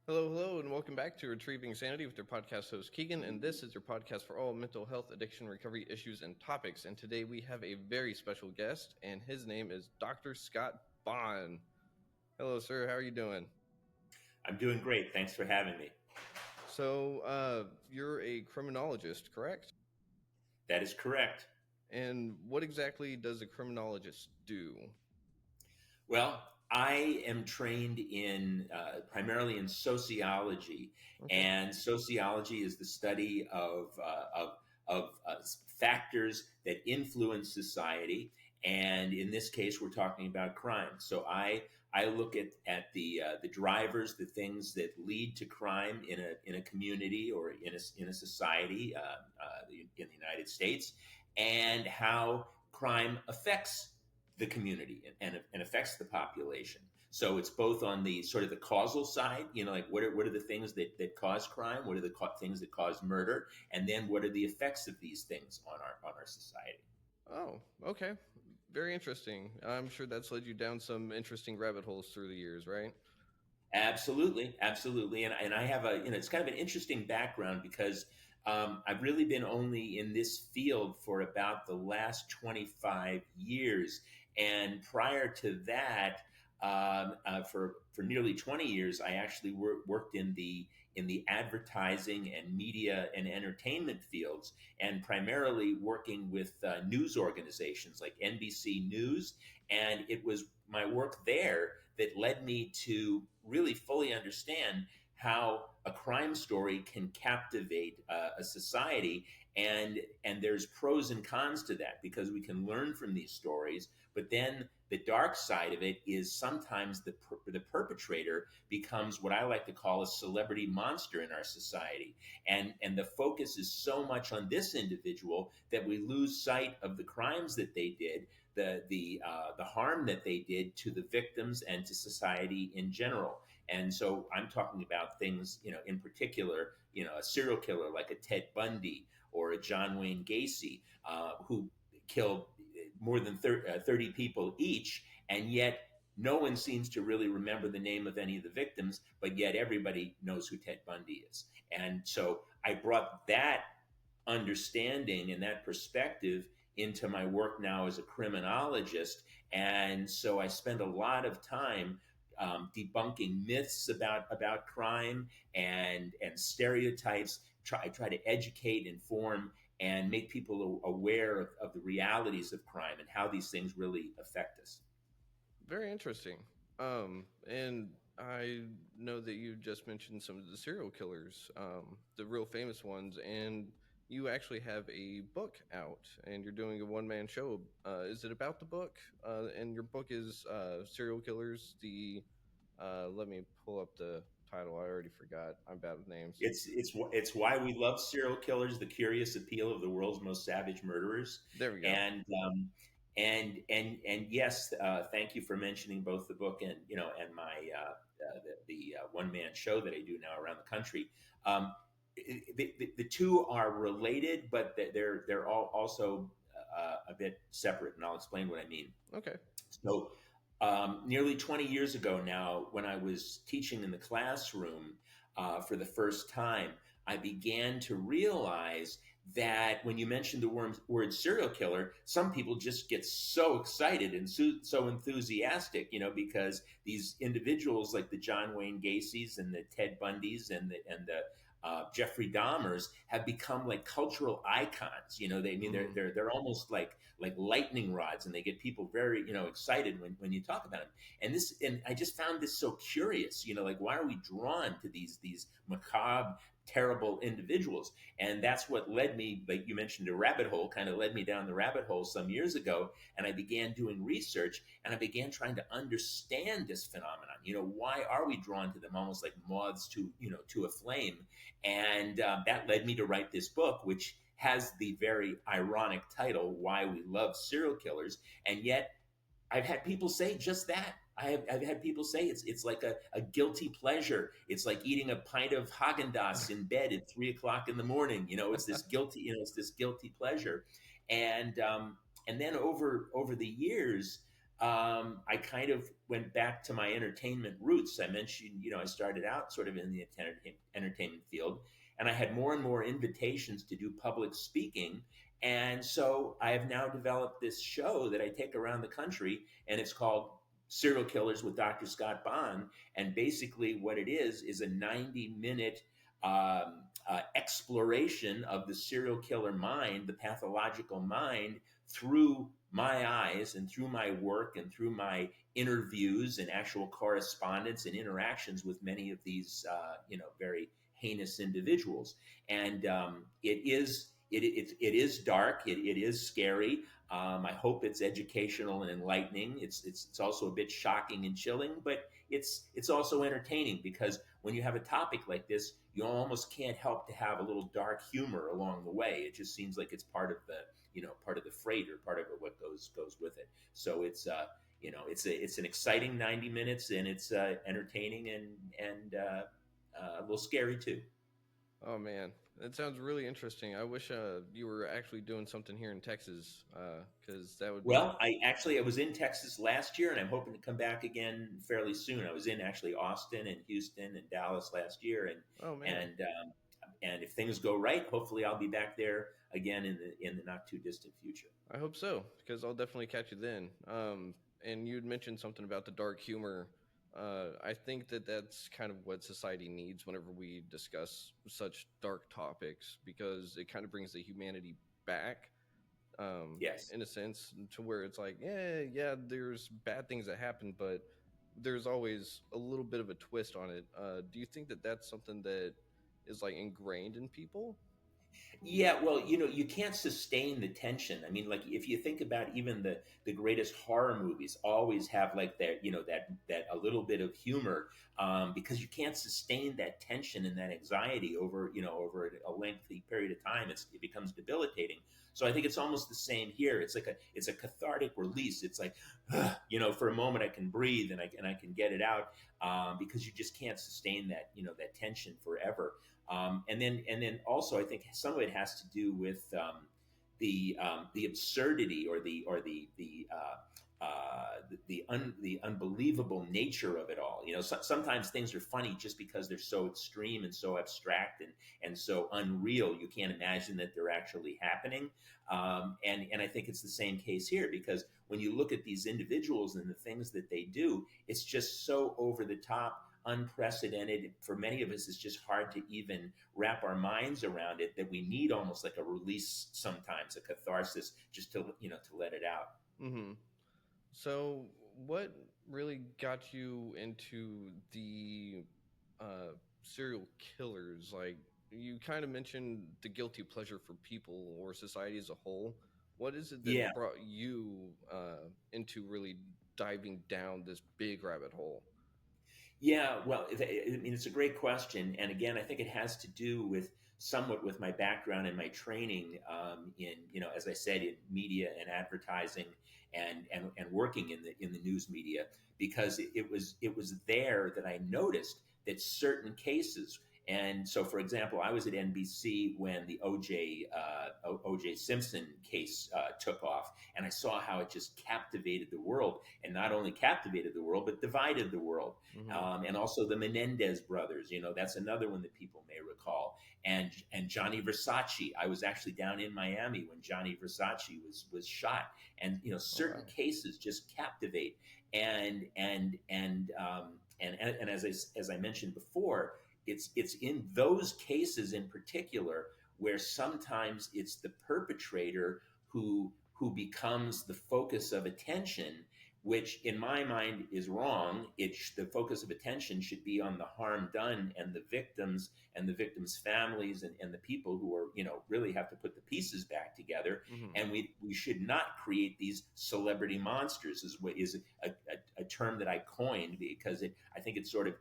Hello, hello, and welcome back to Retrieving Sanity with your podcast host Keegan. And this is your podcast for all mental health, addiction, recovery issues, and topics. And today we have a very special guest, and his name is Dr. Scott Bonn. Hello, sir. How are you doing? I'm doing great. Thanks for having me. So, you're a criminologist, correct? That is correct. And what exactly does a criminologist do? Well, I am trained in primarily in sociology, Okay. and sociology is the study of factors that influence society. And in this case, we're talking about crime. So I look at the drivers, the things that lead to crime in a community or in a society in the United States, and how crime affects the community and affects the population. So it's both on the sort of the causal side, like what are the things that cause crime, what are the things that cause murder, and then what are the effects of these things on our society. Oh, okay. Very interesting. I'm sure that's led you down some interesting rabbit holes through the years, right? Absolutely, absolutely, and I have it's kind of an interesting background because I've really been only in this field for about the last 25 years, and prior to that, for nearly 20 years, I actually worked in the advertising and media and entertainment fields, and primarily working with news organizations like NBC News, and it was my work there that led me to really fully understand how a crime story can captivate a society, and there's pros and cons to that because we can learn from these stories, but then the dark side of it is sometimes the perpetrator becomes what I like to call a celebrity monster in our society, and the focus is so much on this individual that we lose sight of the crimes that they did, the harm that they did to the victims and to society in general. And so I'm talking about things, in particular, a serial killer like a Ted Bundy or a John Wayne Gacy, who killed more than 30 people each, and yet no one seems to really remember the name of any of the victims, but yet everybody knows who Ted Bundy is. And so I brought that understanding and that perspective into my work now as a criminologist. And so I spend a lot of time debunking myths about crime and stereotypes. I try to educate, inform, and make people aware of the realities of crime and how these things really affect us. Very interesting. And I know that you just mentioned some of the serial killers, the real famous ones, and you actually have a book out, and you're doing a one-man show. Is it about the book? And your book is Serial Killers. Let me pull up the title. I already forgot. I'm bad with names. It's why we love serial killers, the curious appeal of the world's most savage murderers, There we go. and yes, thank you for mentioning both the book and my the one man show that I do now around the country. The two are related, but they're all also a bit separate, and I'll explain what I mean. Okay. So, nearly 20 years ago now, when I was teaching in the classroom for the first time, I began to realize that when you mention the word serial killer, some people just get so excited and so enthusiastic, because these individuals like the John Wayne Gacy's and the Ted Bundys and the Jeffrey Dahmers have become like cultural icons. They're almost like lightning rods, and they get people very excited when you talk about them. And I just found this so curious. Like, why are we drawn to these macabre, terrible individuals? And that's what led me, like you mentioned, a rabbit hole, kind of led me down the rabbit hole some years ago. And I began doing research, and I began trying to understand this phenomenon. Why are we drawn to them, almost like moths to a flame? And that led me to write this book, which has the very ironic title, Why We Love Serial Killers. And yet I've had people say just that. I've had people say it's like a guilty pleasure. It's like eating a pint of Haagen-Dazs in bed at 3 o'clock in the morning. It's this guilty pleasure. And then over the years, I kind of went back to my entertainment roots. I mentioned, I started out sort of in the entertainment field, and I had more and more invitations to do public speaking. And so I have now developed this show that I take around the country, and it's called Serial Killers with Dr. Scott Bonn. And basically, what it is a 90-minute exploration of the serial killer mind, the pathological mind, through my eyes and through my work and through my interviews and actual correspondence and interactions with many of these, very heinous individuals. And it is dark. It is scary. I hope it's educational and enlightening. It's also a bit shocking and chilling, but it's also entertaining, because when you have a topic like this, you almost can't help to have a little dark humor along the way. It just seems like it's part of the freight, or part of what goes with it. So it's an exciting 90 minutes, and it's entertaining, and a little scary too. Oh man, that sounds really interesting. I wish you were actually doing something here in Texas, because that would be. Well, I was in Texas last year, and I'm hoping to come back again fairly soon. I was in actually Austin and Houston and Dallas last year, Oh man, and if things go right, hopefully I'll be back there again in the not too distant future. I hope so, because I'll definitely catch you then. And you'd mentioned something about the dark humor. I think that that's kind of what society needs whenever we discuss such dark topics, because it kind of brings the humanity back, Yes. in a sense, to where it's like, yeah, yeah, there's bad things that happen, but there's always a little bit of a twist on it. Do you think that that's something that is like ingrained in people? Yeah, well, you can't sustain the tension. I mean, like, if you think about even the greatest horror movies, always have like that, that a little bit of humor, because you can't sustain that tension and that anxiety over a lengthy period of time. It becomes debilitating. So I think it's almost the same here. It's a cathartic release. It's like, for a moment I can breathe, and I can get it out, because you just can't sustain that tension forever. And then also, I think some of it has to do with the absurdity, or the unbelievable nature of it all. Sometimes things are funny just because they're so extreme and so abstract, and so unreal. You can't imagine that they're actually happening. And I think it's the same case here, because when you look at these individuals and the things that they do, it's just so over the top, unprecedented. For many of us, it's just hard to even wrap our minds around it, that we need almost like a release sometimes, a catharsis, just to let it out. Mm-hmm. So, what really got you into the serial killers? Like, you kind of mentioned the guilty pleasure for people or society as a whole. What is it that Yeah. brought you into really diving down this big rabbit hole? Yeah, well, I mean, it's a great question, and again, I think it has to do with somewhat with my background and my training, in, as I said, in media and advertising, and working in the news media, because it was there that I noticed that certain cases. And so, for example, I was at NBC when the OJ Simpson case took off, and I saw how it just captivated the world, and not only captivated the world, but divided the world. Mm-hmm. And also the Menendez brothers. That's another one that people may recall. And Johnny Versace. I was actually down in Miami when Johnny Versace was shot. And Oh certain wow. cases just captivate. And as I mentioned before, it's in those cases in particular where sometimes it's the perpetrator who becomes the focus of attention, which in my mind is wrong. The focus of attention should be on the harm done, and the victims, and the victims' families, and the people who are, really have to put the pieces back together. Mm-hmm. And we should not create these celebrity monsters, is a term that I coined, because I think it sort of,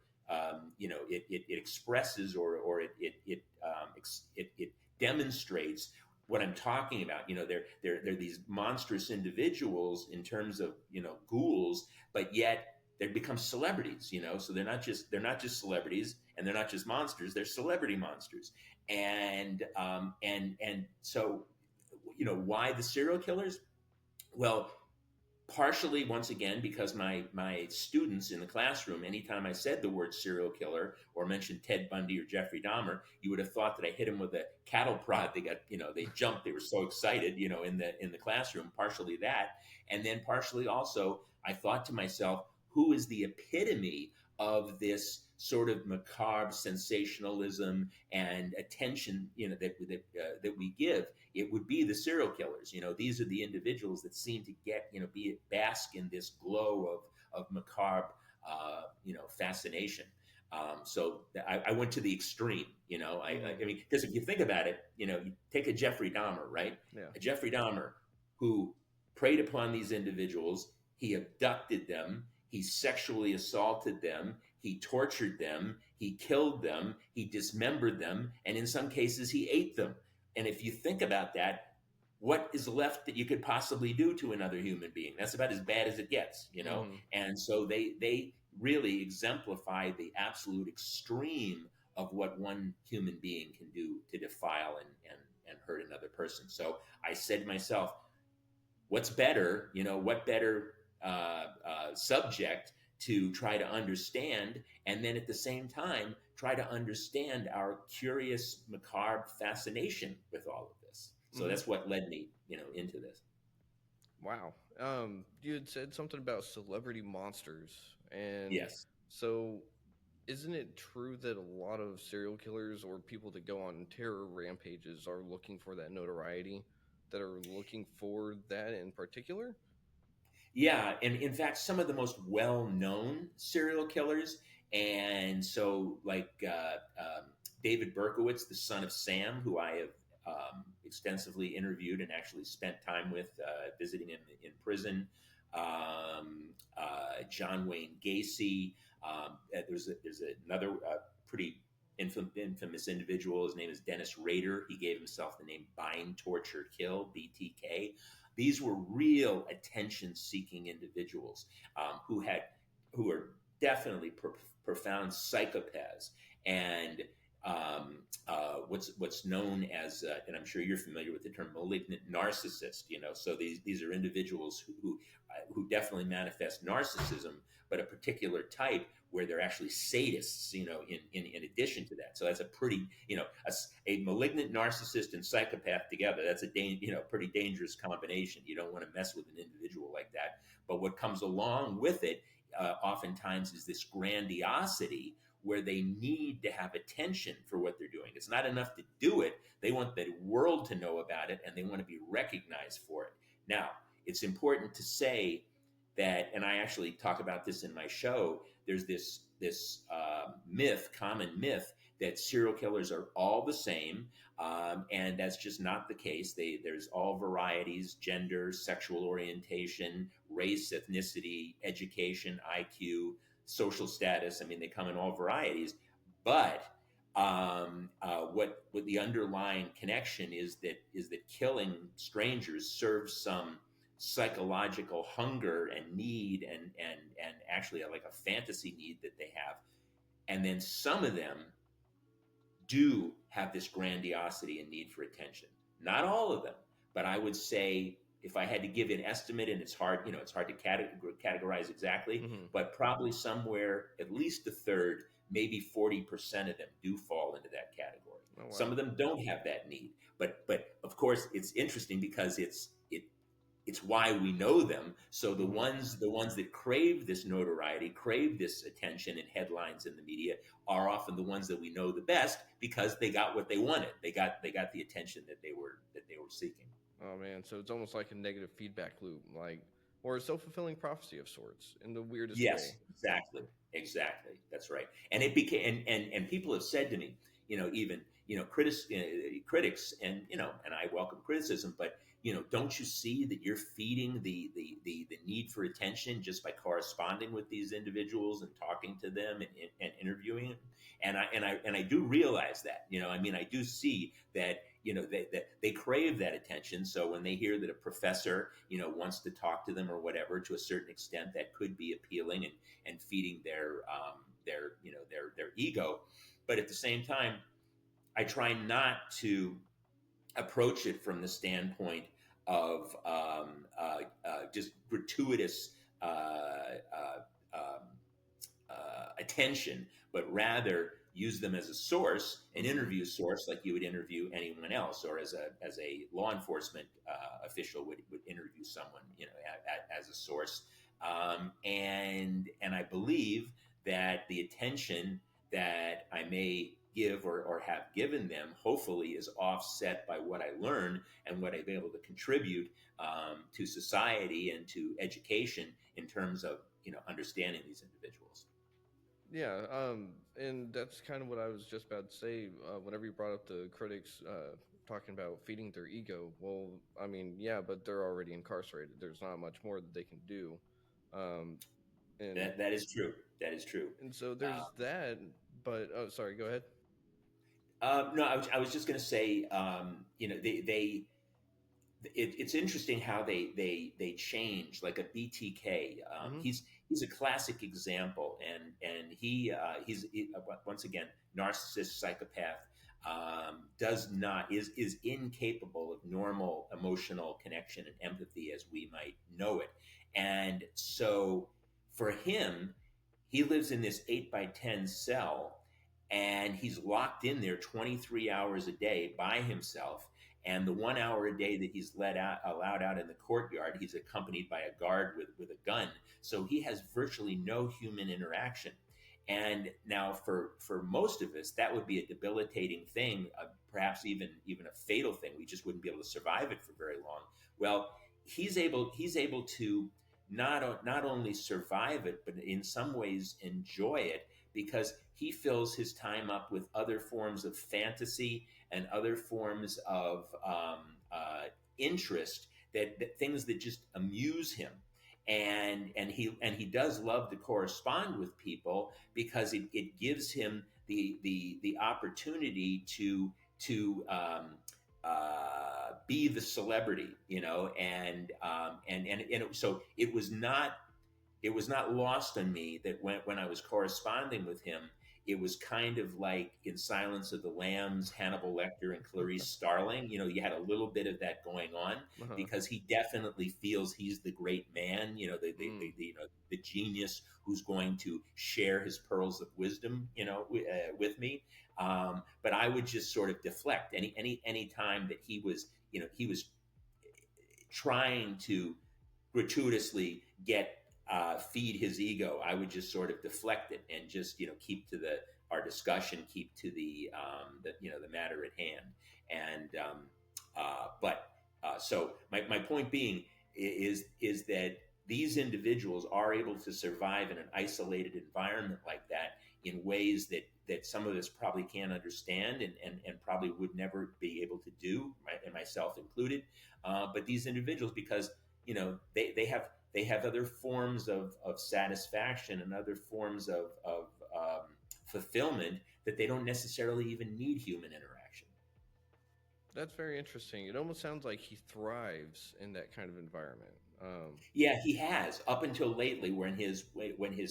it expresses, or it demonstrates what I'm talking about. They're these monstrous individuals in terms of, ghouls, but yet they become celebrities. So they're not just celebrities, and they're not just monsters. They're celebrity monsters. And so, why the serial killers? Well, Partially, once again, because my students in the classroom, anytime I said the word serial killer or mentioned Ted Bundy or Jeffrey Dahmer, you would have thought that I hit them with a cattle prod. They got, they jumped. They were so excited, in the classroom. Partially that, and then partially also, I thought to myself, who is the epitome of this sort of macabre sensationalism and attention, that we give? It would be the serial killers. These are the individuals that seem to get, be bask in this glow of macabre, fascination. So I went to the extreme. Hmm. I mean, because if you think about it, you take a Jeffrey Dahmer, right? Yeah. A Jeffrey Dahmer who preyed upon these individuals. He abducted them. He sexually assaulted them. He tortured them. He killed them. He dismembered them. And in some cases, he ate them. And if you think about that, what is left that you could possibly do to another human being? That's about as bad as it gets. Hmm. And so they really exemplify the absolute extreme of what one human being can do to defile and hurt another person. So I said to myself, what's better? What better subject to try to understand, and then at the same time try to understand our curious, macabre fascination with all of this. So Hmm. that's what led me, into this. Wow. You had said something about celebrity monsters, and Yes. so isn't it true that a lot of serial killers or people that go on terror rampages are looking for that notoriety, that are looking for that in particular? Yeah, and in fact, some of the most well-known serial killers, and so like David Berkowitz, the son of Sam, who I have extensively interviewed and actually spent time with, visiting him in prison. John Wayne Gacy. There's another pretty infamous individual. His name is Dennis Rader. He gave himself the name Bind, Torture, Kill (BTK). These were real attention-seeking individuals, who are definitely profound psychopaths, and what's known as, and I'm sure you're familiar with the term, malignant narcissist. So these are individuals who definitely manifest narcissism, but a particular type where they're actually sadists. In addition to that, so that's a pretty, a malignant narcissist and psychopath together. That's a pretty dangerous combination. You don't want to mess with an individual like that. But what comes along with it, oftentimes, is this grandiosity where they need to have attention for what they're doing. It's not enough to do it. They want the world to know about it, and they want to be recognized for it. Now, it's important to say that, and I actually talk about this in my show. There's this common myth, that serial killers are all the same, and that's just not the case. There's all varieties: gender, sexual orientation, race, ethnicity, education, IQ, social status. I mean, they come in all varieties. But what the underlying connection is that killing strangers serves some psychological hunger and need, and actually like a fantasy need that they have. And then some of them do have this grandiosity and need for attention. Not all of them, but I would say, if I had to give an estimate, and it's hard to categorize exactly, Hmm. but probably somewhere at least a third, maybe 40% of them do fall into that category. Oh Some wow. of them don't have that need, but of course it's interesting because it's why we know them. So the Hmm. ones that crave this notoriety, crave this attention and headlines in the media, are often the ones that we know the best, because they got what they wanted. They got the attention that they were seeking. Oh man, so it's almost like a negative feedback loop, like, or a self-fulfilling prophecy of sorts in the weirdest way. Yes, exactly, exactly. That's right. And it became, and people have said to me, even critics, and I welcome criticism, but don't you see that you're feeding the need for attention just by corresponding with these individuals and talking to them, and interviewing them? And I do realize that. I mean, I do see that, that they crave that attention. So when they hear that a professor, wants to talk to them or whatever, to a certain extent, that could be appealing, and feeding their ego. But at the same time, I try not to approach it from the standpoint just gratuitous um, attention, but rather use them as a source, an Hmm. interview source, like you would interview anyone else, or as a law enforcement official would interview someone, as a source. And I believe that the attention that I may give or have given them, hopefully, is offset by what I learn and what I've been able to contribute to society and to education in terms of understanding these individuals. Yeah, and that's kind of what I was just about to say. Whenever you brought up the critics talking about feeding their ego, well, I mean, yeah, but they're already incarcerated. There's not much more that they can do, um, and That is true. That is true. so Uh, there's that. But oh, sorry, go ahead. no, I was just going to say, it's interesting how they change. Like a BTK, Hmm. he's a classic example, and once again, narcissist, psychopath, does not is incapable of normal emotional connection and empathy as we might know it. And so for him, he lives in this 8 by 10 cell, and he's locked in there 23 hours a day by himself. And the 1 hour a day that he's allowed out in the courtyard, he's accompanied by a guard with a gun. So he has virtually no human interaction. And now, for most of us, that would be a debilitating thing, perhaps even a fatal thing. We just wouldn't be able to survive it for very long. Well, he's able to not only survive it, but in some ways enjoy it, because he fills his time up with other forms of fantasy and other forms of interest, that things that just amuse him. And he does love to correspond with people, because it gives him the opportunity to be the celebrity, so it was not lost on me that when I was corresponding with him, it was kind of like in Silence of the Lambs, Hannibal Lecter and Clarice Starling. You had a little bit of that going on, Uh-huh. because he definitely feels he's the great man, Mm. the genius who's going to share his pearls of wisdom, with me. But I would just sort of deflect any time that he was trying to gratuitously feed his ego. I would just sort of deflect it and just keep to the our discussion, keep to the matter at hand. And but so my point being is that these individuals are able to survive in an isolated environment like that in ways that some of us probably can't understand, and probably would never be able to do, and myself included. But these individuals, because they have other forms of satisfaction and other forms of fulfillment, that they don't necessarily even need human interaction. That's very interesting. It almost sounds like he thrives in that kind of environment. Yeah, he has up until lately, when his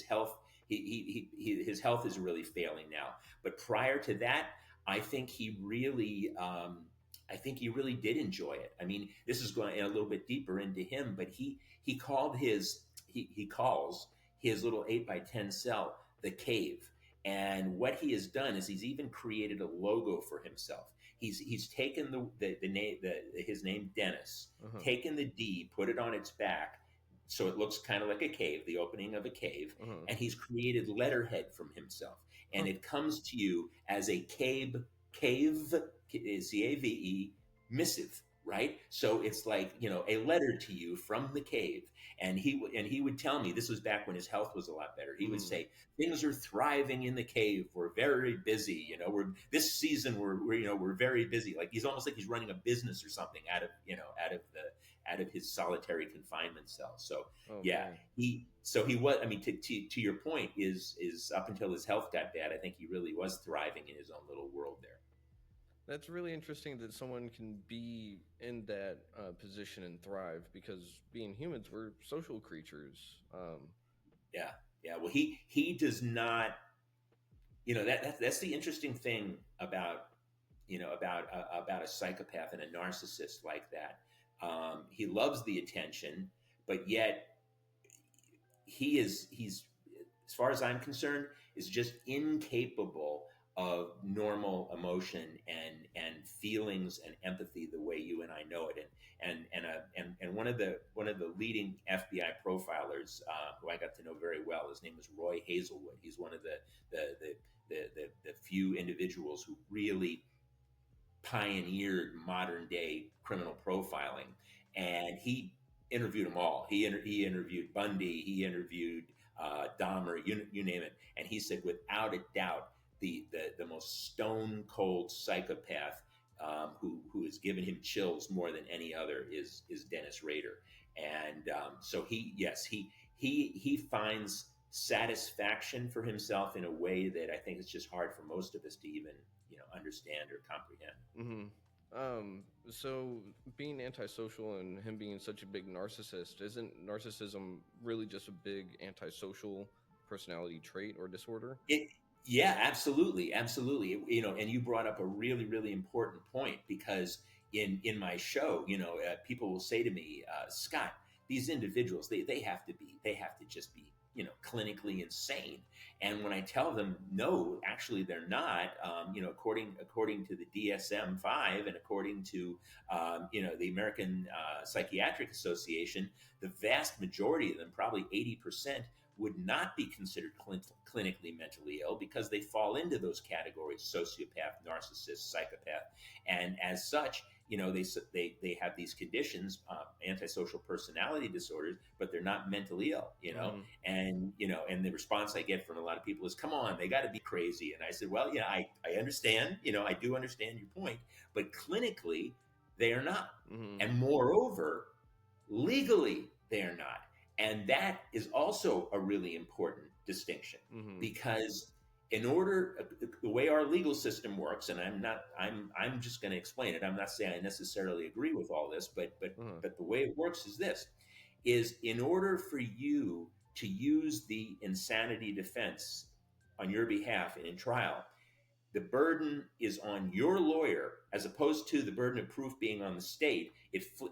health his health is really failing now. But prior to that, I think he really did enjoy it. I mean, this is going a little bit deeper into him, but he calls his little 8 by 10 cell the cave. And what he has done is he's even created a logo for himself. He's taken the name, his name Dennis, Uh-huh. taken the D, put it on its back, so it looks kind of like a cave, the opening of a cave, Uh-huh. and he's created letterhead from himself, Huh. and it comes to you as a cave, CAVE missive, right? So it's like a letter to you from the cave. And he would tell me, this was back when his health was a lot better. He would Mm. say, things are thriving in the cave. We're very busy. We're this season we're very busy. Like he's almost like he's running a business or something out of his solitary confinement cell. So Oh yeah, man. he was. I mean, to your point, is up until his health got bad, I think he really was thriving in his own little world there. That's really interesting that someone can be in that position and thrive, because being humans, we're social creatures. Yeah, yeah. Well, he does not. That's the interesting thing about about a psychopath and a narcissist like that. He loves the attention, but yet he's, as far as I'm concerned, is just incapable of normal emotion and feelings and empathy the way you and I know it. And one of the leading FBI profilers, who I got to know very well, his name is Roy Hazelwood. He's one of the few individuals who really pioneered modern day criminal profiling, and he interviewed them all. He interviewed Bundy, he interviewed Dahmer, you name it, and he said without a doubt the most stone cold psychopath, who has given him chills more than any other is Dennis Rader. And so he finds satisfaction for himself in a way that I think it's just hard for most of us to even understand or comprehend. Hmm. So being antisocial and him being such a big narcissist, isn't narcissism really just a big antisocial personality trait or disorder? It, yeah, absolutely, absolutely. And you brought up a really, really important point because in my show, people will say to me, Scott, these individuals, they have to just be, clinically insane. And when I tell them, no, actually they're not, according to the DSM-5 and according to, the American Psychiatric Association, the vast majority of them, probably 80%, would not be considered clinically mentally ill because they fall into those categories: sociopath, narcissist, psychopath. And as such, they have these conditions, antisocial personality disorders, but they're not mentally ill. Hmm. And the response I get from a lot of people is, come on, they got to be crazy. And I said, well, yeah, I understand. I do understand your point, but clinically they are not. Hmm. And moreover, legally they are not. And that is also a really important distinction, Hmm. because in order, the way our legal system works, and I'm just going to explain it. I'm not saying I necessarily agree with all this, Uh-huh. but the way it works is this: is in order for you to use the insanity defense on your behalf and in trial, the burden is on your lawyer as opposed to the burden of proof being on the state.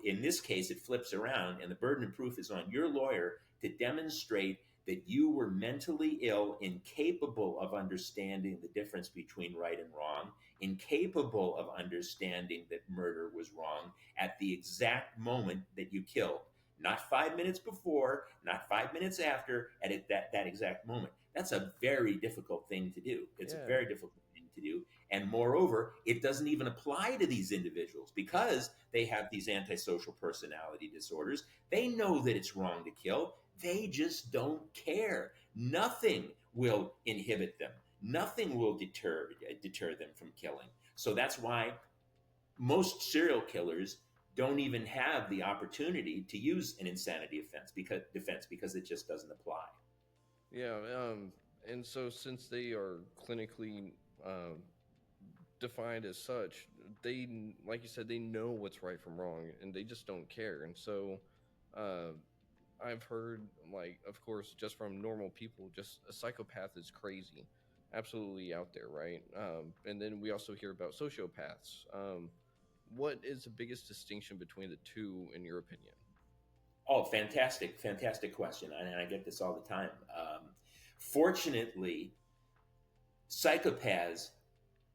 In this case, it flips around, and the burden of proof is on your lawyer to demonstrate that you were mentally ill, incapable of understanding the difference between right and wrong, incapable of understanding that murder was wrong at the exact moment that you killed. Not 5 minutes before, not 5 minutes after, that exact moment. That's a very difficult thing to do. It's a Yeah. very difficult thing to do. And moreover, it doesn't even apply to these individuals because they have these antisocial personality disorders. They know that it's wrong to kill. They just don't care. Nothing will inhibit them. Nothing will deter them from killing. So that's why most serial killers don't even have the opportunity to use an insanity defense because it just doesn't apply. Yeah. And so since they are clinically um, defined as such, like you said, they know what's right from wrong, and they just don't care. And so, uh, I've heard, like, of course, just from normal people, just a psychopath is crazy, absolutely out there, right? And then we also hear about sociopaths. What is the biggest distinction between the two, in your opinion? Oh, fantastic, fantastic question. And I get this all the time. Fortunately, psychopaths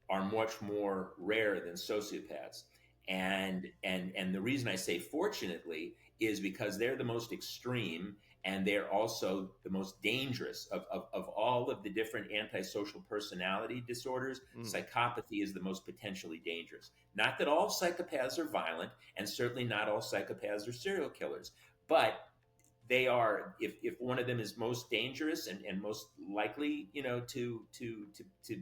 are much more rare than sociopaths. And the reason I say fortunately is because they're the most extreme, and they're also the most dangerous of all of the different antisocial personality disorders. Mm, Psychopathy is the most potentially dangerous. Not that all psychopaths are violent, and certainly not all psychopaths are serial killers, but they are, if one of them is most dangerous and most likely, to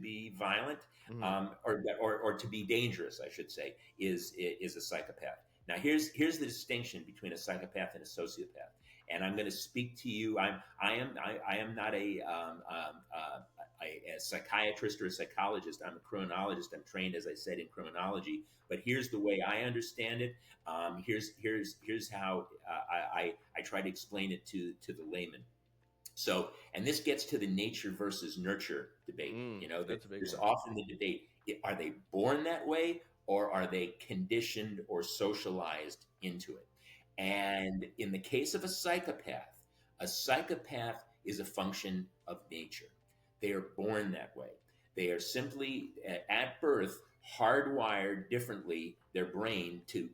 be violent, mm, or to be dangerous, I should say, is a psychopath. Now here's the distinction between a psychopath and a sociopath. And I'm going to speak to you. I am not a psychiatrist or a psychologist. I'm a criminologist. I'm trained, as I said, in criminology. But here's the way I understand it. Here's how I try to explain it to the layman. So, and this gets to the nature versus nurture debate. that's a big There's one. often the debate: are they born that way, or are they conditioned or socialized into it. And in the case of a psychopath is a function of nature. They are born that way. They are simply at birth hardwired differently their brain to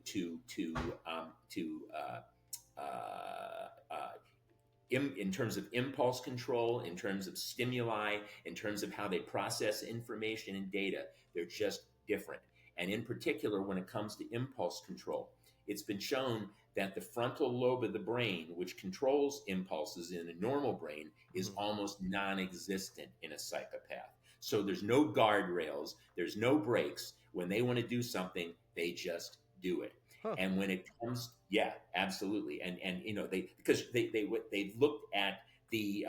in terms of impulse control, in terms of stimuli, in terms of how they process information and data. They're just different. And in particular, when it comes to impulse control, it's been shown that the frontal lobe of the brain, which controls impulses in a normal brain, is Hmm. almost non existent in a psychopath. So there's no guardrails, there's no brakes. When they want to do something, they just do it. Huh. And when it comes, yeah, absolutely. And you know, they because they've looked at the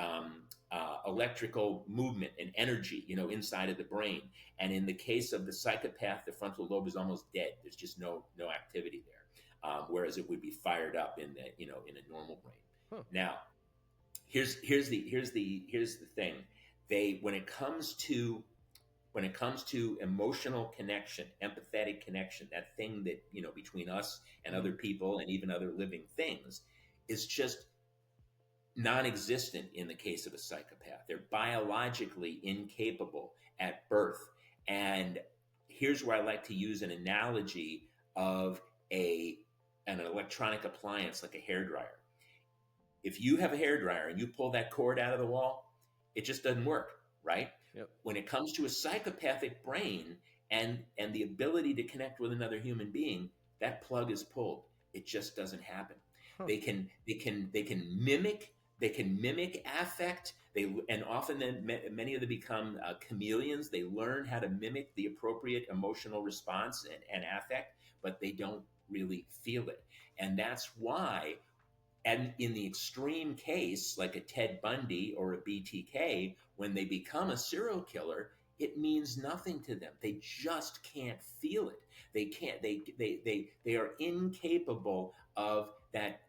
electrical movement and energy, you know, inside of the brain. And in the case of the psychopath, the frontal lobe is almost dead. There's just no activity there, whereas it would be fired up in the in a normal brain. Huh. Now, here's the thing. They when it comes to emotional connection, empathetic connection, that thing that, you know, between us and Hmm. other people and even other living things, is just non-existent in the case of a psychopath. They're biologically incapable at birth. And here's where I like to use an analogy of a an electronic appliance like a hair dryer. If you have a hair dryer and you pull that cord out of the wall, it just doesn't work, right? Yep. When it comes to a psychopathic brain and the ability to connect with another human being, that plug is pulled. It just doesn't happen. Huh. They can mimic affect. And often then many of them become chameleons. They learn how to mimic the appropriate emotional response and affect, but they don't really feel it. And that's why, and in the extreme case, like a Ted Bundy or a BTK, when they become a serial killer, it means nothing to them. They just can't feel it. They can't. They are incapable of that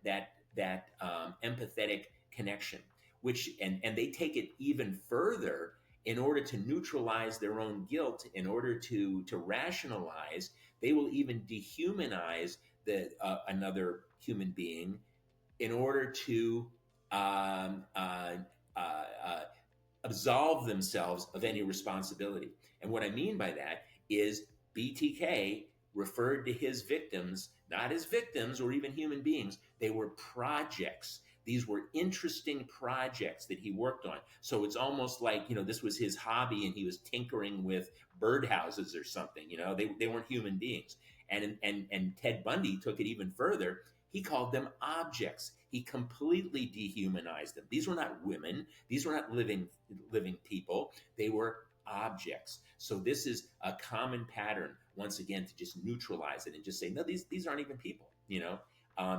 empathetic connection. Which and they take it even further in order to neutralize their own guilt, in order to rationalize. They will even dehumanize the another human being in order to um, uh, uh, absolve themselves of any responsibility. And what I mean by that is BTK referred to his victims not as victims or even human beings, they were projects. These were interesting projects that he worked on. So it's almost like, you know, this was his hobby and he was tinkering with birdhouses or something. You know, they weren't human beings. And Ted Bundy took it even further. He called them objects. He completely dehumanized them. These were not women. These were not living people. They were objects. So this is a common pattern, once again, to just neutralize it and just say, no, these aren't even people. You know,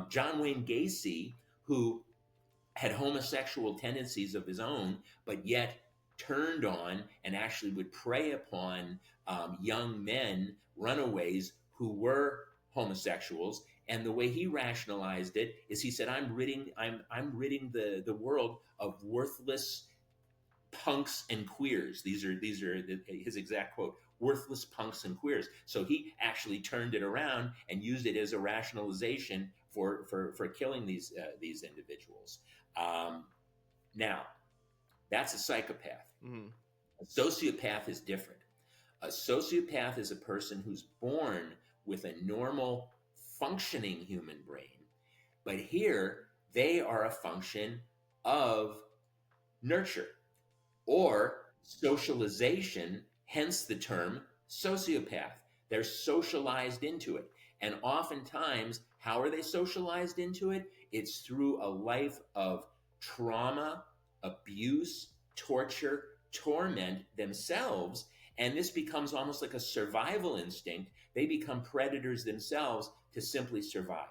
John Wayne Gacy, who had homosexual tendencies of his own, but yet turned on and actually would prey upon young men, runaways who were homosexuals. And the way he rationalized it is he said, I'm ridding the world of worthless punks and queers. These are his exact quote: worthless punks and queers. So he actually turned it around and used it as a rationalization for killing these individuals. Um, Now, that's a psychopath. Hmm. A sociopath is different. A sociopath is a person who's born with a normal, functioning human brain, but here they are a function of nurture or socialization, hence the term sociopath. They're socialized into it. And oftentimes, how are they socialized into it? It's through a life of trauma, abuse, torture, torment themselves. And this becomes almost like a survival instinct. They become predators themselves to simply survive.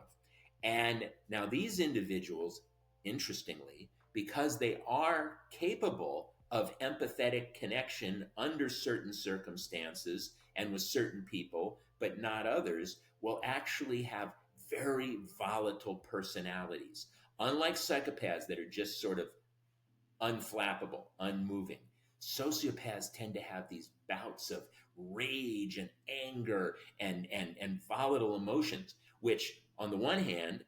And now, these individuals, interestingly, because they are capable of empathetic connection under certain circumstances and with certain people, but not others, will actually have very volatile personalities. Unlike psychopaths that are just sort of unflappable, unmoving, sociopaths tend to have these bouts of rage and anger and volatile emotions, which on the one hand,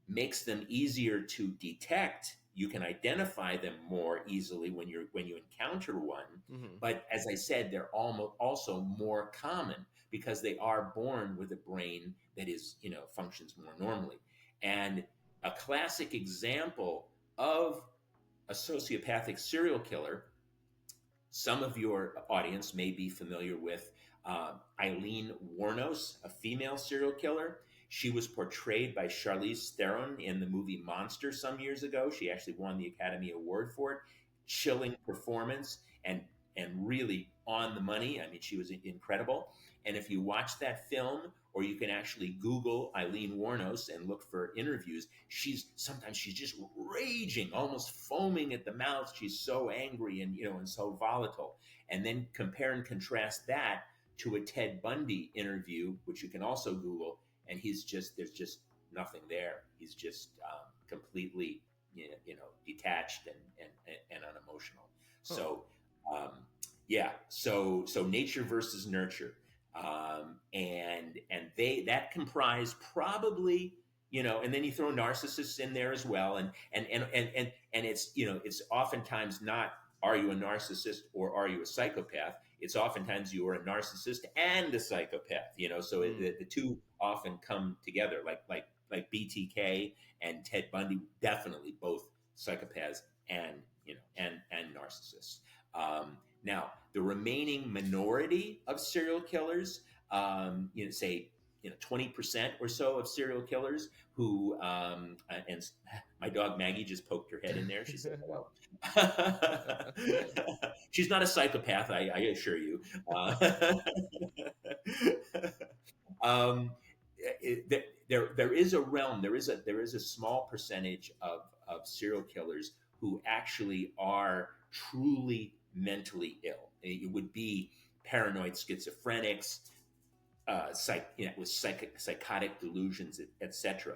makes them easier to detect. You can identify them more easily when you encounter one. Hmm. But as I said, they're almost also more common because they are born with a brain that is, functions more normally. And a classic example of a sociopathic serial killer, some of your audience may be familiar with Eileen Warnos, a female serial killer. She was portrayed by Charlize Theron in the movie Monster some years ago. She actually won the Academy Award for it. Chilling performance and really on the money. I mean, she was incredible. And if you watch that film, or you can actually Google Eileen Warnos and look for interviews, she's just raging, almost foaming at the mouth. She's so angry and so volatile. And then compare and contrast that to a Ted Bundy interview, which you can also Google, and there's just nothing there. He's just completely detached and unemotional. Huh. So um, yeah, so nature versus nurture, and they that comprise probably, and then you throw narcissists in there as well, and it's oftentimes not, are you a narcissist or are you a psychopath? It's oftentimes you are a narcissist and a psychopath, so Mm. the two often come together, like BTK and Ted Bundy, definitely both psychopaths and and narcissists. Now, the remaining minority of serial killers, say 20% or so of serial killers who, and my dog Maggie just poked her head in there. She said hello. She's not a psychopath, I assure you. um, there is a realm, there is a small percentage of serial killers who actually are truly mentally ill. It would be paranoid schizophrenics, with psychotic delusions, etc.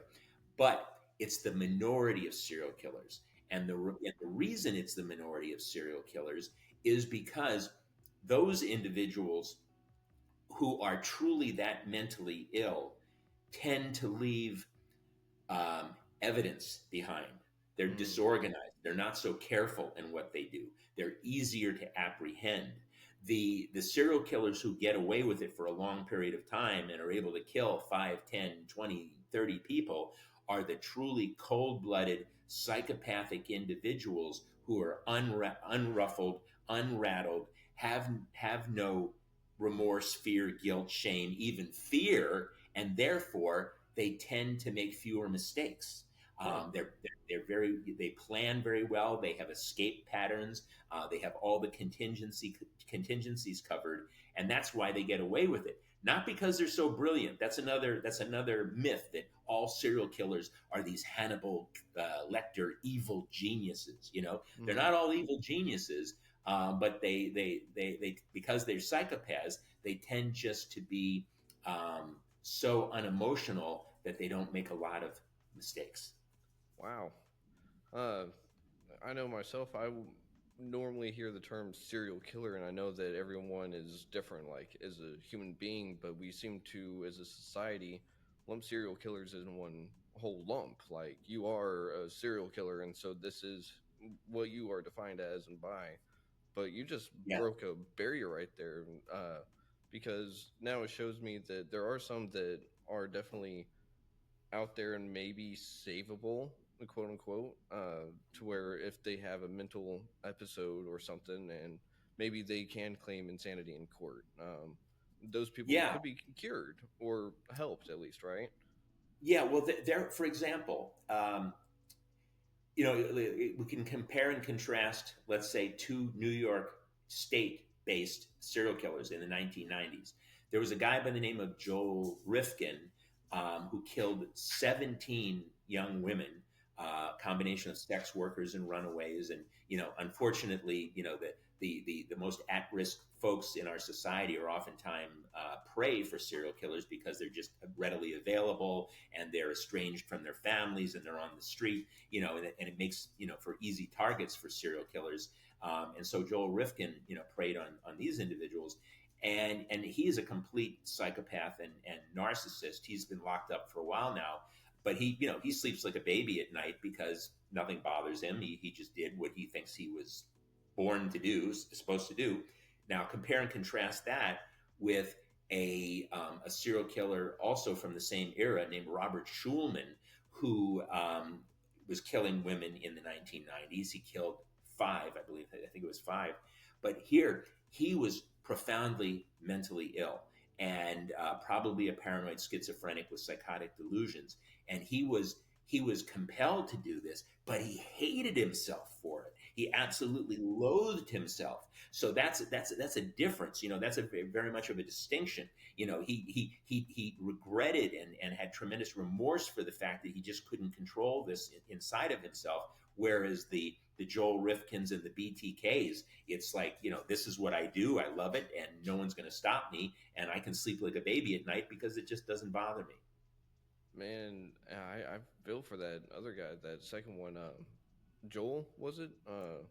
But it's the minority of serial killers, and the reason it's the minority of serial killers is because those individuals who are truly that mentally ill tend to leave um, evidence behind. They're Mm. disorganized. They're not so careful in what they do. They're easier to apprehend. The serial killers who get away with it for a long period of time and are able to kill 5, 10, 20, 30 people are the truly cold-blooded psychopathic individuals who are unruffled, unrattled, have no remorse, fear, guilt, shame, even fear, and therefore they tend to make fewer mistakes. Huh. They plan very well. They have escape patterns. They have all the contingencies covered, and that's why they get away with it. Not because they're so brilliant. That's another myth that all serial killers are these Hannibal Lecter evil geniuses. They're Mm. not all evil geniuses, but they because they're psychopaths, they tend just to be so unemotional that they don't make a lot of mistakes. Wow. Uh, I know myself. Normally hear the term serial killer, and I know that everyone is different, like as a human being. But we seem to, as a society, lump serial killers in one whole lump. Like you are a serial killer, and so this is what you are defined as and by. But you just Yeah, broke a barrier right there, because now it shows me that there are some that are definitely out there and maybe savable, quote unquote, to where if they have a mental episode or something, and maybe they can claim insanity in court, those people yeah, could be cured or helped at least, right? yeah. Well, there, for example, we can compare and contrast, let's say, two New York state-based serial killers in the 1990s. There was a guy by the name of Joel Rifkin, who killed 17 young women, combination of sex workers and runaways. And unfortunately, the most at-risk folks in our society are oftentimes prey for serial killers because they're just readily available and they're estranged from their families and they're on the street, and it makes, for easy targets for serial killers. And so Joel Rifkin, preyed on these individuals. and he is a complete psychopath and narcissist. He's been locked up for a while now, but he sleeps like a baby at night because nothing bothers him. He just did what he thinks he was born to do, supposed to do. Now compare and contrast that with a serial killer also from the same era named Robert Schulman, who was killing women in the 1990s. He killed five, I believe. I think it was five. But here, he was profoundly mentally ill and probably a paranoid schizophrenic with psychotic delusions. And he was compelled to do this, but he hated himself for it. He absolutely loathed himself. So that's a difference. That's a very much of a distinction. He regretted and had tremendous remorse for the fact that he just couldn't control this inside of himself. Whereas the Joel Rifkins and the BTKs, it's like, this is what I do. I love it, and no one's going to stop me, and I can sleep like a baby at night because it just doesn't bother me. Man, I feel for that other guy. That second one, Joel was it?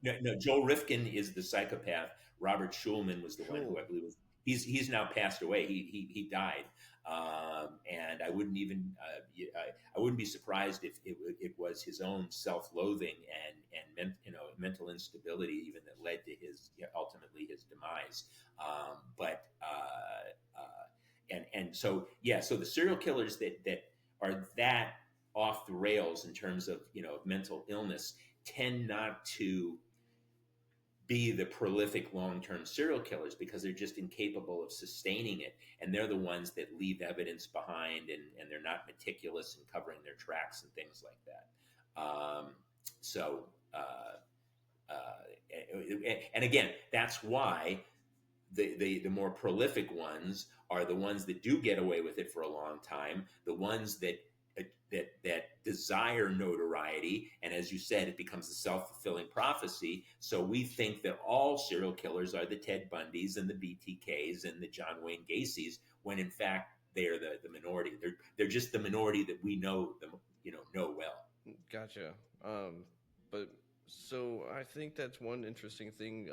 No, no, Joel Rifkin is the psychopath. Robert Schulman was the one who I Schul. believe was. He's now passed away. He died, and I wouldn't be surprised if it was his own self-loathing and mental instability even that led to his ultimately his demise. But and so yeah, so the serial killers that are that off the rails in terms of mental illness tend not to be the prolific long-term serial killers because they're just incapable of sustaining it, and they're the ones that leave evidence behind, and they're not meticulous in covering their tracks and things like that. So and again, that's why the more prolific ones are the ones that do get away with it for a long time, the ones that desire notoriety, and as you said, it becomes a self-fulfilling prophecy. So we think that all serial killers are the Ted Bundys and the BTKs and the John Wayne Gacy's, when in fact they are the minority. They're just the minority that we know them know well. Gotcha. But so I think that's one interesting thing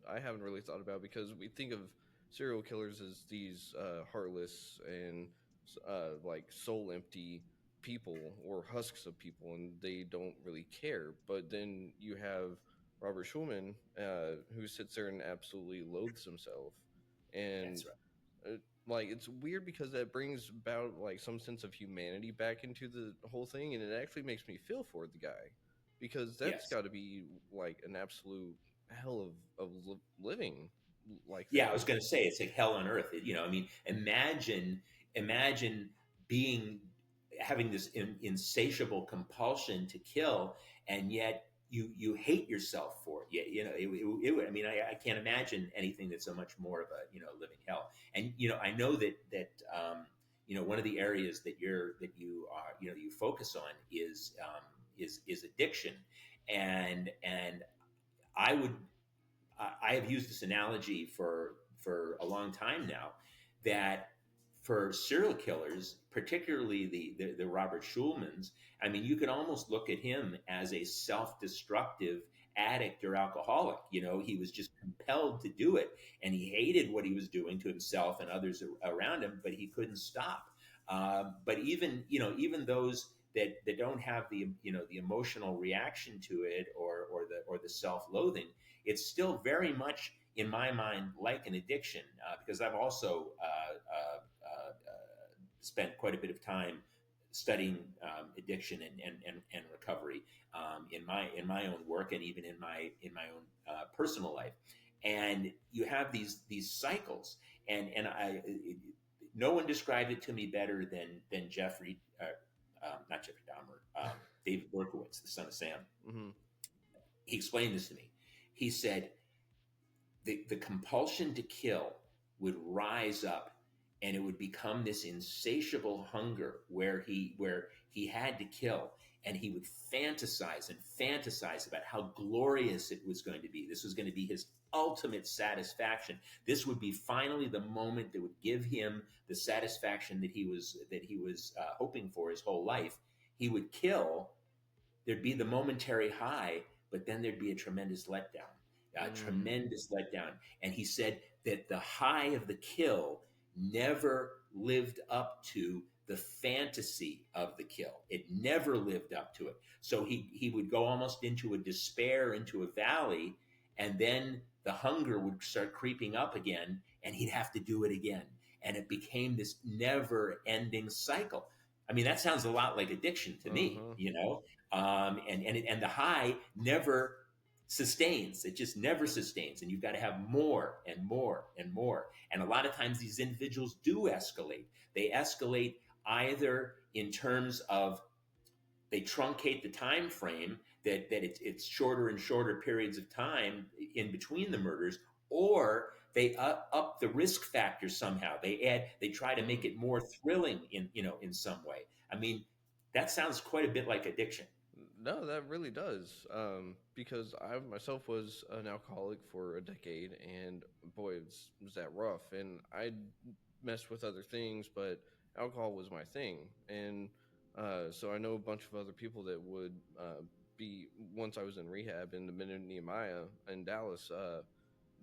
I haven't really thought about, because we think of serial killers as these heartless and like soul empty people or husks of people, and they don't really care. But then you have Robert Schulman, who sits there and absolutely loathes himself, and That's right. uh, like it's weird because that brings about like some sense of humanity back into the whole thing, and it actually makes me feel for the guy, because that's Yes. got to be like an absolute hell of living like Yeah, I that. was going to say it's like hell on earth. I mean, imagine being having this insatiable compulsion to kill, and yet you hate yourself for it. I mean, I can't imagine anything that's so much more of a living hell. And I know that one of the areas that you focus on is addiction, and I would I have used this analogy for a long time now, that for serial killers, particularly the Robert Schulmans, I mean, you could almost look at him as a self-destructive addict or alcoholic. He was just compelled to do it, and he hated what he was doing to himself and others around him, but he couldn't stop. But even those that don't have the emotional reaction to it, or the self-loathing, it's still very much in my mind like an addiction, because I've also spent quite a bit of time studying addiction and recovery, in my own work, and even in my own personal life. And you have these cycles, and no one described it to me better than Jeffrey, not Jeffrey Dahmer, David Berkowitz, the son of Sam. Hmm. He explained this to me. He said the compulsion to kill would rise up, and it would become this insatiable hunger where he had to kill, and he would fantasize and fantasize about how glorious it was going to be. This was going to be his ultimate satisfaction. This would be finally the moment that would give him the satisfaction that he was hoping for his whole life. He would kill, there'd be the momentary high, but then there'd be a tremendous letdown, a Mm. tremendous letdown. And he said that the high of the kill never lived up to the fantasy of the kill. It never lived up to it. So he would go almost into a despair, into a valley, and then the hunger would start creeping up again, and he'd have to do it again. And it became this never ending cycle. I mean, that sounds a lot like addiction to me, Uh-huh. you know? And the high never sustains. It just never sustains. And you've got to have more and more and more. And a lot of times these individuals do escalate. They escalate either in terms of they truncate the time frame, that it's shorter and shorter periods of time in between the murders, or they up the risk factor somehow. They try to make Mm. it more thrilling in, in some way. I mean, that sounds quite a bit like addiction. No, that really does. Because I myself was an alcoholic for a decade, and boy, was that rough. And I messed with other things, but alcohol was my thing. And so I know a bunch of other people that would be once I was in rehab in the Minute Nehemiah in Dallas.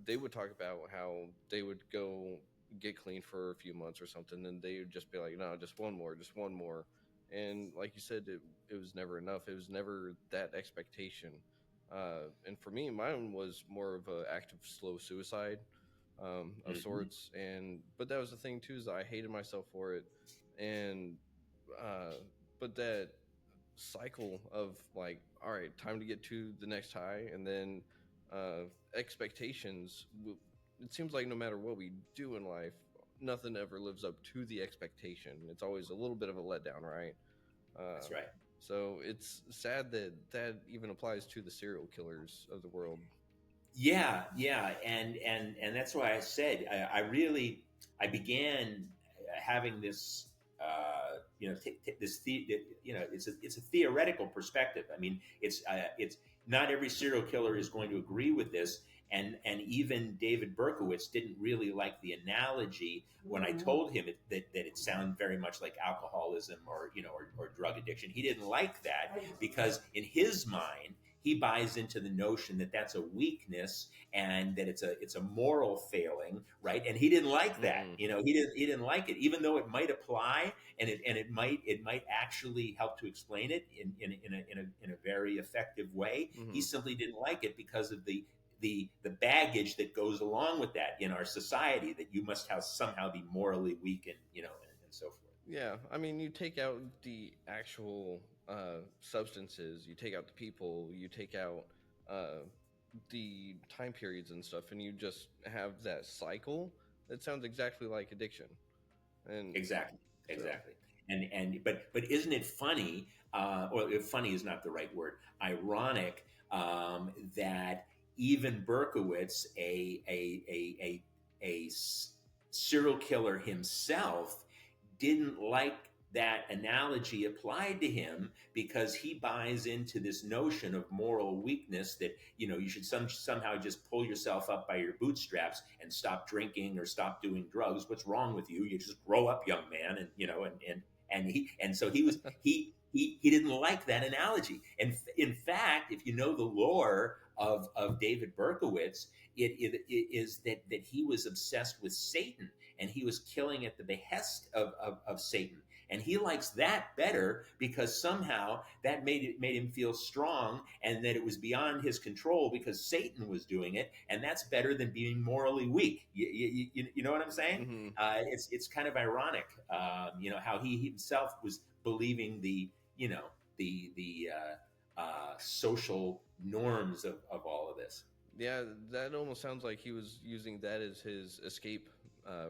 They would talk about how they would go get clean for a few months or something, and they would just be like, "No, just one more." And like you said, it was never enough. It was never that expectation. And for me, mine was more of a active, slow suicide of Hmm. sorts. And but that was the thing too, is I hated myself for it, and uh, but that cycle of like, all right, time to get to the next high, and then uh, expectations. It seems like no matter what we do in life, nothing ever lives up to the expectation. It's always a little bit of a letdown, right? That's Uh, right. so it's sad that that even applies to the serial killers of the world. Yeah, yeah, and that's why I said I began having this it's a theoretical perspective. I mean, it's not every serial killer is going to agree with this, and even David Berkowitz didn't really like the analogy when I told him that it sounded very much like alcoholism or drug addiction. He didn't like that because in his mind he buys into the notion that that's a weakness and that it's a moral failing, right? And he didn't like that. Mm-mm. He didn't like it, even though it might apply and it might actually help to explain it in a very effective way. He Mm-hmm. simply didn't like it because of the baggage that goes along with that in our society, that you must have somehow be morally weak and so forth. Yeah, I mean, you take out the actual substances, you take out the people, you take out uh, the time periods and stuff, and you just have that cycle. That sounds exactly like addiction. And Exactly, so, exactly. But isn't it funny? Or if funny is not the right word. Ironic that even Berkowitz, a serial killer himself, didn't like that analogy applied to him because he buys into this notion of moral weakness, that you should somehow just pull yourself up by your bootstraps and stop drinking or stop doing drugs. What's wrong with you? You just grow up, young man. And so he didn't like that analogy. And in fact, if you know the lore of David Berkowitz, it is that he was obsessed with Satan, and he was killing at the behest of Satan. And he likes that better because somehow that made him feel strong, and that it was beyond his control because Satan was doing it, and that's better than being morally weak. You know what I'm saying? mm-hmm. It's kind of ironic, how he himself was believing the social norms of all of this. Yeah, that almost sounds like he was using that as his escape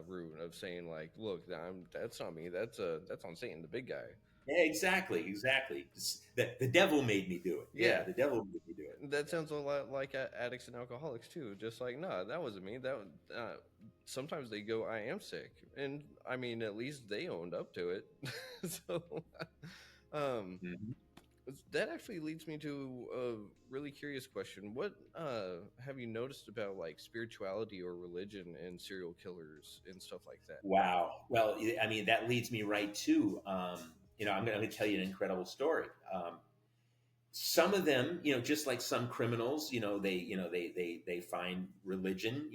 route of saying like, "Look, that's not me. That's on Satan, the big guy." Yeah, exactly, exactly. The devil made me do it. Yeah, Yeah, the devil made me do it. that sounds a lot like addicts and alcoholics too. Just like, no, that wasn't me. Sometimes they go, "I am sick," and I mean, at least they owned up to it. So, um, Mhm. that actually leads me to a really curious question. What have you noticed about like spirituality or religion and serial killers and stuff like that? Wow. Well, I mean, that leads me right to, I'm going to tell you an incredible story. some of them, just like some criminals, they find religion,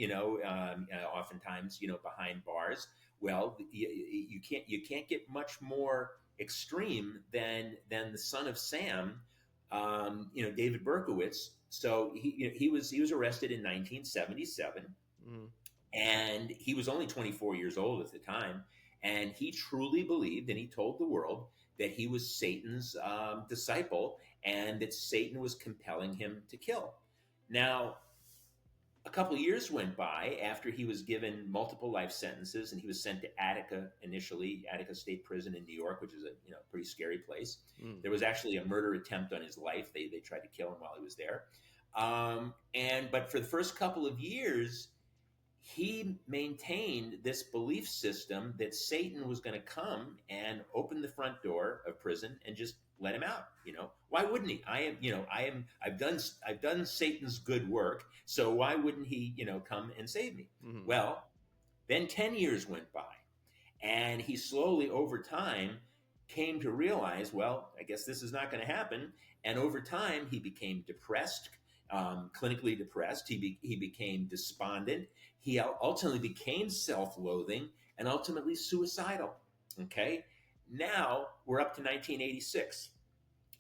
oftentimes, behind bars. Well, you can't get much more extreme than the son of Sam, David Berkowitz. So he was arrested in 1977, Mm-hmm. and he was only 24 years old at the time, and he truly believed, and he told the world that he was Satan's disciple, and that Satan was compelling him to kill. Now, a couple of years went by after he was given multiple life sentences, and he was sent to Attica initially, Attica State Prison in New York, which is a pretty scary place. Mm. There was actually a murder attempt on his life. They tried to kill him while he was there, and but for the first couple of years, he maintained this belief system that Satan was going to come and open the front door of prison and just let him out. Why wouldn't he? I've done Satan's good work, so why wouldn't he, come and save me? Mm-hmm. Well, then 10 years went by, and he slowly, over time, came to realize, well, I guess this is not going to happen. And over time, he became depressed, clinically depressed. He became despondent. He ultimately became self loathing and ultimately suicidal. Okay. Now we're up to 1986.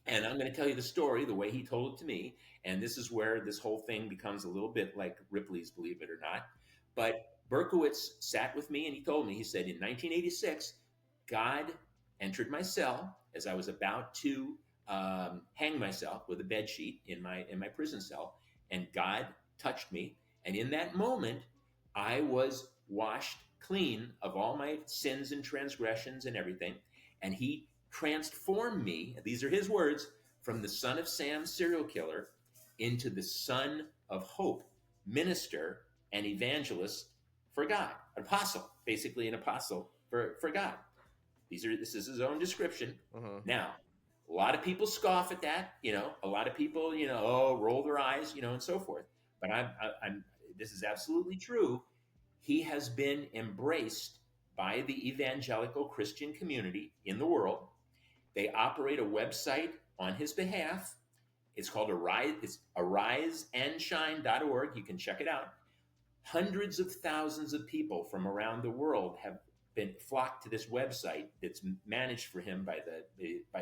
And I'm going to tell you the story the way he told it to me. And this is where this whole thing becomes a little bit like Ripley's Believe It or Not. But Berkowitz sat with me and he told me, he said, in 1986, God entered my cell as I was about to hang myself with a bed sheet in my prison cell. And God touched me. And in that moment, I was washed clean of all my sins and transgressions and everything. And he transformed me, these are his words, from the son of Sam serial killer into the son of hope, minister and evangelist for God, an apostle, basically an apostle for God. This is his own description. Uh-huh. Now, a lot of people scoff at that, a lot of people, roll their eyes, and so forth. But I'm this is absolutely true. He has been embraced by the evangelical Christian community in the world. They operate a website on his behalf. It's called Arise. It's ariseandshine.org. You can check it out. Hundreds of thousands of people from around the world have been flocked to this website that's managed for him by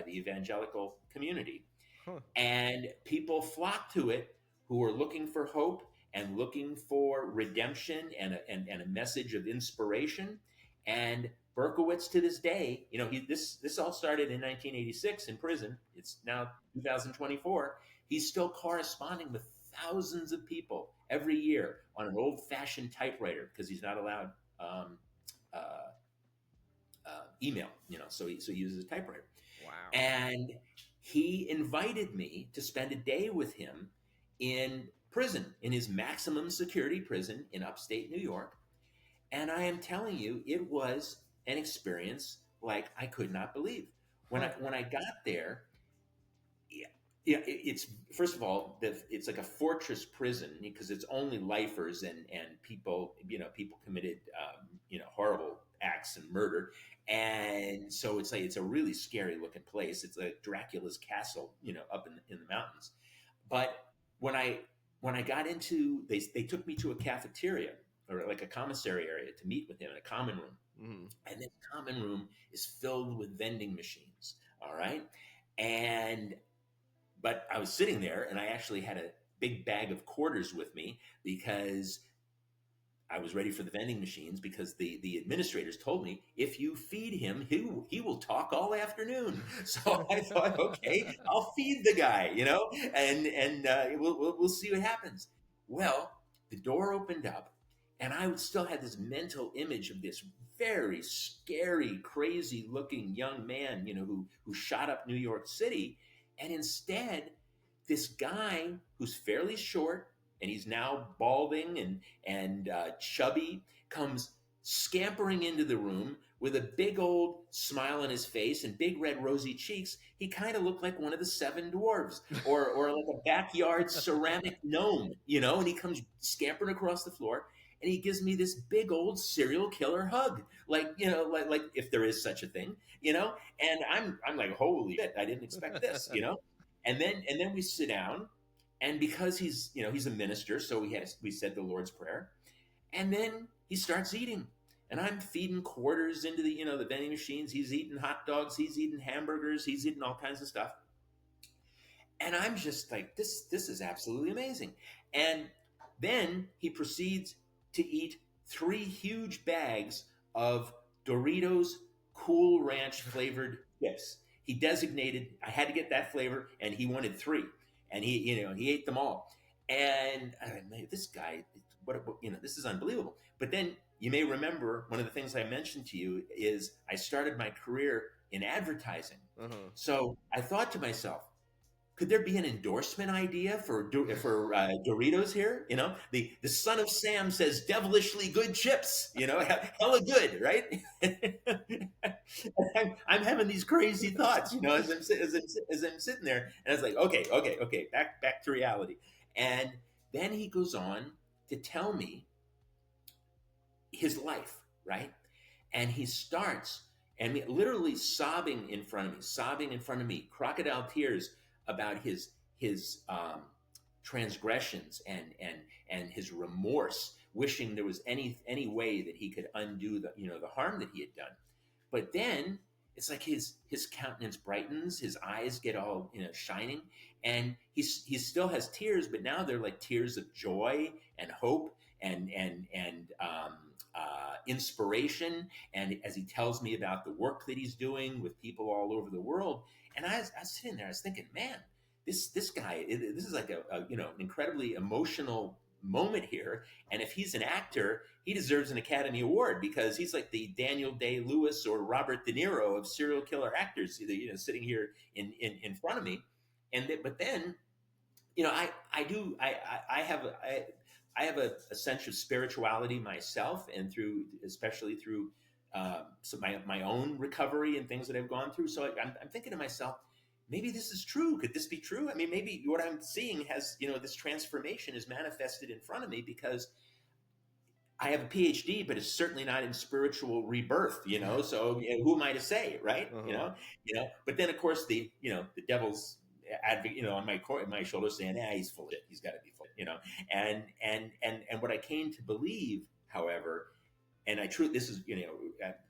the evangelical community. Huh. And people flock to it who are looking for hope and looking for redemption and a message of inspiration. And Berkowitz, to this day, this all started in 1986 in prison. It's now 2024. He's still corresponding with thousands of people every year on an old-fashioned typewriter because he's not allowed uh, email. So he uses a typewriter. Wow. And he invited me to spend a day with him in prison, in his maximum security prison in upstate New York. And I am telling you, it was an experience like I could not believe. When Huh. I got there, it's first of all, it's like a fortress prison because it's only lifers and people, people committed horrible acts and murder, and so it's a really scary looking place. It's like Dracula's castle, up in the mountains. But when I got into, they took me to a cafeteria or like a commissary area to meet with him in a common room. Mm-hmm. And this common room is filled with vending machines. All right. But I was sitting there and I actually had a big bag of quarters with me because I was ready for the vending machines because the administrators told me if you feed him, he will talk all afternoon. So I thought, okay, I'll feed the guy, and we'll see what happens. Well, the door opened up, and I still had this mental image of this very scary, crazy looking young man, who shot up New York City, and instead, this guy who's fairly short and he's now balding and chubby comes scampering into the room with a big old smile on his face and big red rosy cheeks. He kind of looked like one of the seven dwarves or like a backyard ceramic gnome, and he comes scampering across the floor and he gives me this big old serial killer hug, like if there is such a thing, and I'm like, holy shit, I didn't expect this. and then we sit down, and because he's a minister, so we said the Lord's Prayer, and then he starts eating, and I'm feeding quarters into the vending machines. He's eating hot dogs, he's eating hamburgers, he's eating all kinds of stuff, and I'm just like, this is absolutely amazing. And then he proceeds to eat three huge bags of Doritos Cool Ranch flavored chips. He designated I had to get that flavor, and he wanted three, and he ate them all. And this guy, this is unbelievable. But then you may remember one of the things I mentioned to you is I started my career in advertising. Uh-huh. So I thought to myself, could there be an endorsement idea for Doritos here? The son of Sam says devilishly good chips. Hella good, right? I'm having these crazy thoughts, as I'm sitting there, and I was like, okay, okay, okay, back to reality. And then he goes on to tell me his life, right? And he starts and literally sobbing in front of me, crocodile tears about his transgressions and his remorse, wishing there was any way that he could undo the harm that he had done. But then it's like his countenance brightens, his eyes get all shining, and he still has tears, but now they're like tears of joy and hope and inspiration. And as he tells me about the work that he's doing with people all over the world, and I was sitting there, I was thinking, man, this guy, this is like an incredibly emotional moment here. And if he's an actor, he deserves an Academy Award, because he's like the Daniel Day Lewis or Robert De Niro of serial killer actors, sitting here in front of me. But then, I have a sense of spirituality myself, and especially through my own recovery and things that I've gone through. So I'm thinking to myself, maybe this is true. Could this be true? I mean, maybe what I'm seeing has, this transformation is manifested in front of me, because I have a PhD, but it's certainly not in spiritual rebirth, So who am I to say, right? Uh-huh. But then of course the devil's advocate, on my shoulder, saying, "Yeah, he's full of it. He's got to be full," And what I came to believe, however, and I truly, this is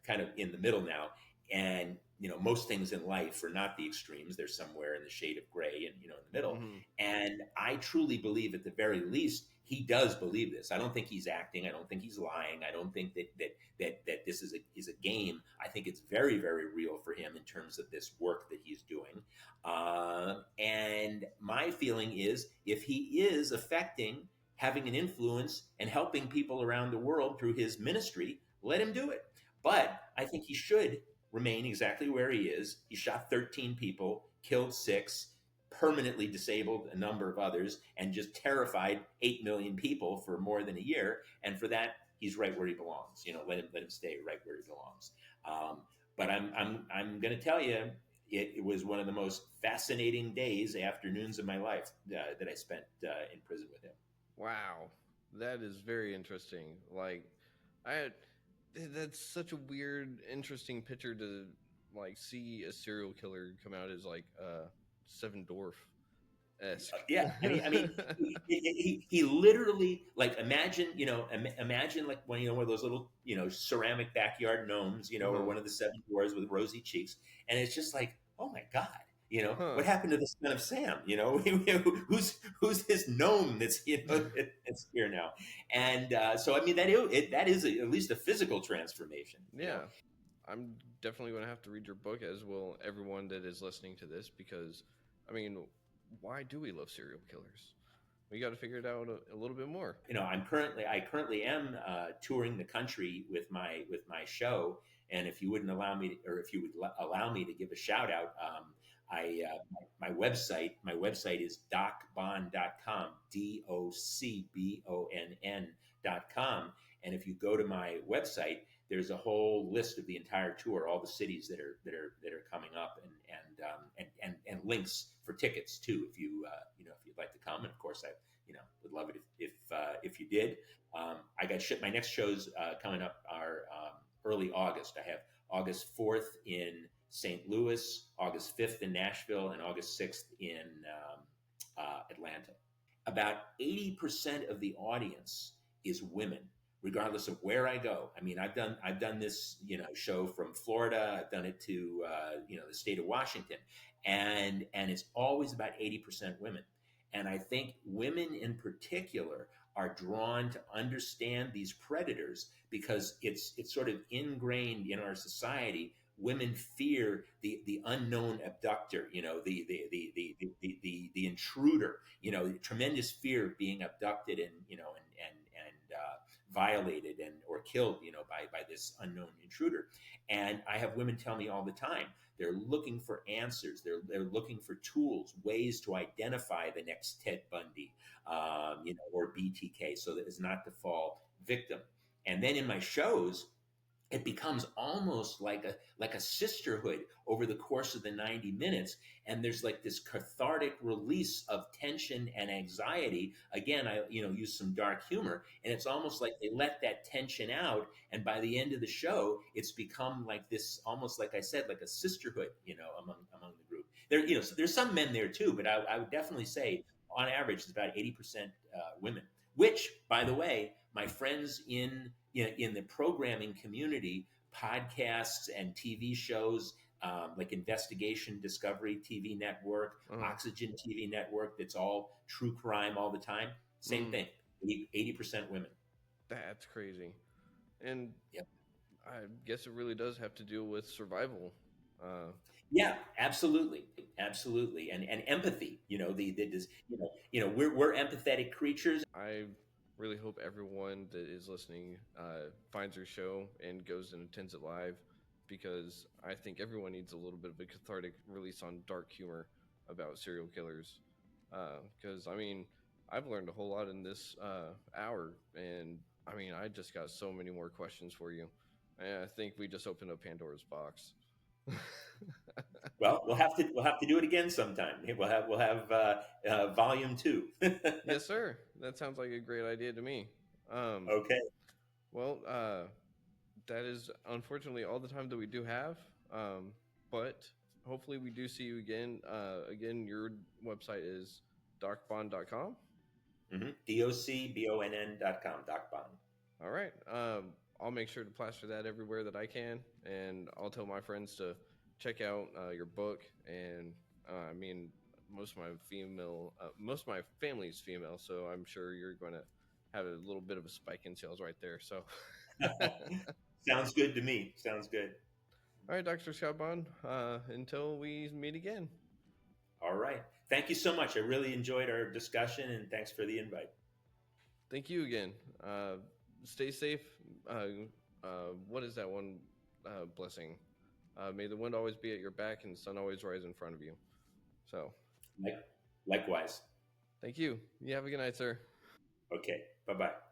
kind of in the middle now, and most things in life are not the extremes; they're somewhere in the shade of gray, and in the middle. Mm-hmm. And I truly believe, at the very least, he does believe this. I don't think he's acting. I don't think he's lying. I don't think that this is a game. I think it's very, very real for him in terms of this work that he's doing. And my feeling is, if he is affecting, having an influence, and helping people around the world through his ministry, let him do it. But I think he should remain exactly where he is. He shot 13 people, killed 6, permanently disabled a number of others, and just terrified 8 million people for more than a year. And for that, he's right where he belongs. Let him stay right where he belongs. But I'm going to tell you, it was one of the most fascinating days, afternoons of my life, that I spent in prison with him. Wow, that is very interesting. Like, I that's such a weird, interesting picture to like see a serial killer come out as like Seven Dwarf esque. Yeah, I mean, he literally, like, imagine like one of those little ceramic backyard gnomes, or Uh-huh. one of the 7 dwarves with rosy cheeks, and it's just like, oh my god, Huh. what happened to the son of Sam? Who's this gnome that's that's here now? And so I mean that is at least a physical transformation. Yeah. I'm definitely going to have to read your book, as will everyone that is listening to this, because I mean, why do we love serial killers? We got to figure it out a little bit more. I currently am touring the country with my show, and if you wouldn't allow me, or if you would allow me to give a shout out, my website is docbonn.com, DOCBONN.com, and if you go to my website, there's a whole list of the entire tour, all the cities that are coming up, and links for tickets too, if if you'd like to come. And of course, I would love it if you did. I got shit. My next shows coming up are early August. I have August 4th in St. Louis, August 5th in Nashville, and August 6th in Atlanta. About 80% of the audience is women, regardless of where I go. I mean, I've done this show from Florida. I've done it to the state of Washington, and it's always about 80% women. And I think women in particular are drawn to understand these predators because it's sort of ingrained in our society. Women fear the unknown abductor, the intruder, tremendous fear of being abducted and violated and or killed, by this unknown intruder. And I have women tell me all the time they're looking for answers. They're looking for tools, ways to identify the next Ted Bundy, or BTK, so that as not to fall victim. And then in my shows, it becomes almost like a sisterhood over the course of the 90 minutes, and there's like this cathartic release of tension and anxiety. Again, I use some dark humor, and it's almost like they let that tension out, and by the end of the show it's become like this, almost like I said, like a sisterhood, among the group. So there's some men there too, but I would definitely say on average it's about 80% women, which, by the way, my friends in the programming community, podcasts and TV shows, like Investigation Discovery TV Network, Uh, Oxygen TV Network, that's all true crime all the time. Same mm, thing, 80% women. that's crazy. And Yep. I guess it really does have to deal with survival. Uh, Yeah, absolutely, absolutely, and empathy. We're empathetic creatures. I really hope everyone that is listening finds your show and goes and attends it live, because I think everyone needs a little bit of a cathartic release on dark humor about serial killers. Because I mean, I've learned a whole lot in this hour, and I mean, I just got so many more questions for you. And I think we just opened up Pandora's box. Well, we'll have to do it again sometime. We'll have volume two. Yes, sir. That sounds like a great idea to me. Um, Okay. well, that is unfortunately all the time that we do have. But hopefully we do see you again. Again, your website is darkbond.com. DOCBONN.com, Doc Bond. All right. I'll make sure to plaster that everywhere that I can, and I'll tell my friends to check out your book. And I mean, most of my family's female, so I'm sure you're going to have a little bit of a spike in sales right there. So, all Sounds good to me. Sounds good. right, Dr. Scott Bond, until we meet again. All right. Thank you so much. I really enjoyed our discussion, and thanks for the invite. Thank you again. Stay safe. What is that one blessing? May the wind always be at your back and the sun always rise in front of you. So, Like, likewise. thank you. You have a good night, sir. Okay. Bye bye.